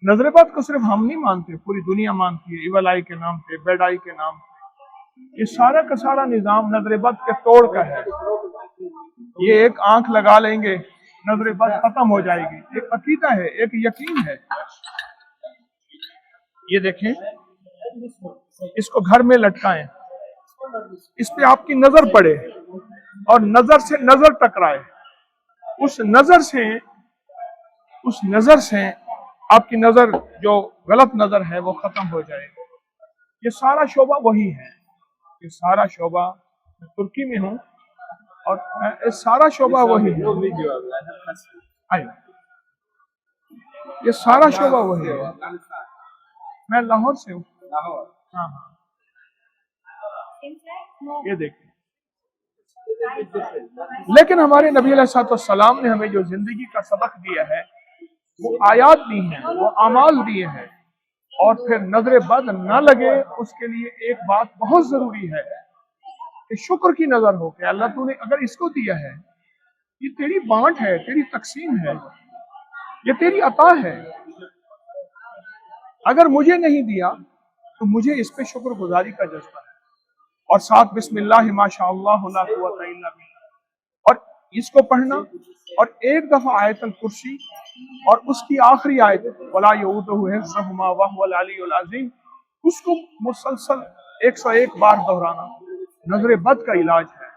नजर बद को सिर्फ हम नहीं मानते, पूरी दुनिया मानती है, इवल आई के नाम पे, बेड आई के नाम पे। ये सारा का सारा निजाम नजर बद के तोड़ का है। ये एक आंख लगा लेंगे, नजर बद खत्म हो जाएगी। एक अकीदा है, एक यकीन है। ये देखें, इसको घर में लटकाएं, इस पे आपकी नजर पड़े और नजर से नजर टकराए, उस नजर से आपकी नजर जो गलत नजर है वो खत्म हो जाए। ये सारा शोबा वही है। ये सारा शोबा, मैं तुर्की में हूँ और ये सारा शोबा वही है। आइए, ये सारा शोबा वही है। मैं लाहौर से हूँ। हाँ, ये देखिए। लेकिन हमारे नबी अलैहिस्सलाम ने हमें जो जिंदगी का सबक दिया है, वो आयात दी हैं, वो अमाल दिए हैं। और फिर नजर बद न लगे, उसके लिए एक बात बहुत जरूरी है कि शुक्र की नजर हो कि अल्लाह तूने अगर इसको दिया है, ये तेरी बांट है, तेरी तकसीम है, ये तेरी अता है। अगर मुझे नहीं दिया तो मुझे इस पे शुक्र गुजारी का जज्बा है। और साथ बिस्मिल्लाह माशाअल्लाह ला कुव्वता इल्ला बिल्लाह और इसको पढ़ना, और एक दफा आयतल कुर्सी और उसकी आखिरी आयत वला यऊदुहु हिफ्ज़ुहुमा व हुवल अलियुल अज़ीम, उसको मुसलसल 101 बार दोहराना नजर बद का इलाज है।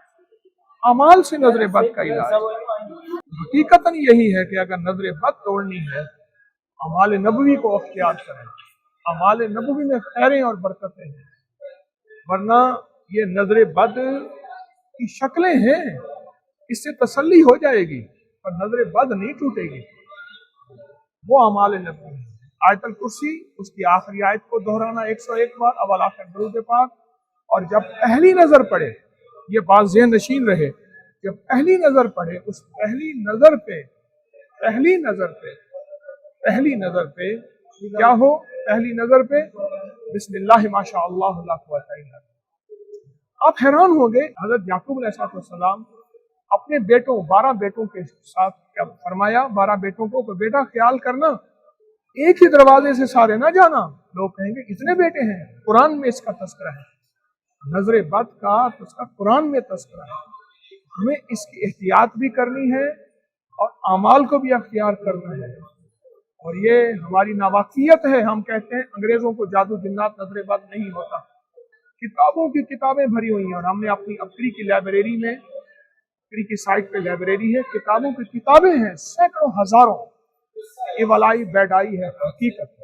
अमाल से नजर बद का इलाज हकीकतन यही है कि अगर नजर बद तोड़नी है, अमाल नबवी को अख्तियार करें। अमाल नबवी में खैरें और बरकतें हैं, वरना ये नजर बद की शक्लें हैं, इससे तसल्ली हो जाएगी पर नजर बद नहीं टूटेगी। वो अमाल नबवी है। आयतल कुर्सी, उसकी आखिरी आयत को दोहराना 101 बार, अवल आखिर दुरूद पाक। और जब पहली नजर पड़े, ये बात ज़हन नशीन रहे, जब पहली नजर पड़े, उस पहली नजर पे क्या हो? पहली नजर पे बिस्मिल्लाह माशाअल्लाह ला कुव्वता इल्ला बिल्लाह। आप हैरान होंगे, हजरत याकूब अलैहिस्सलाम अपने बेटों 12 बेटों के साथ क्या फरमाया? 12 बेटों को, बेटा ख्याल करना, एक ही दरवाजे से सारे ना जाना। लोग कहेंगे इतने बेटे हैं, कुरान में इसका तस्करा है। नजर बद का तो उसका कुरान में तस्करा है। हमें इसकी एहतियात भी करनी है और अमाल को भी अख्तियार करना है। और ये हमारी नावाकियत है। हम कहते हैं अंग्रेजों को जादू जिन्नात नजर बद नहीं होता। किताबों की किताबें भरी हुई हैं और हमने अपनी अपनी की लाइब्रेरी में, अपनी की साइट पे लाइब्रेरी है, किताबों की किताबें हैं, सैकड़ों हजारों। ये वलाई बेडाई है हकीकत।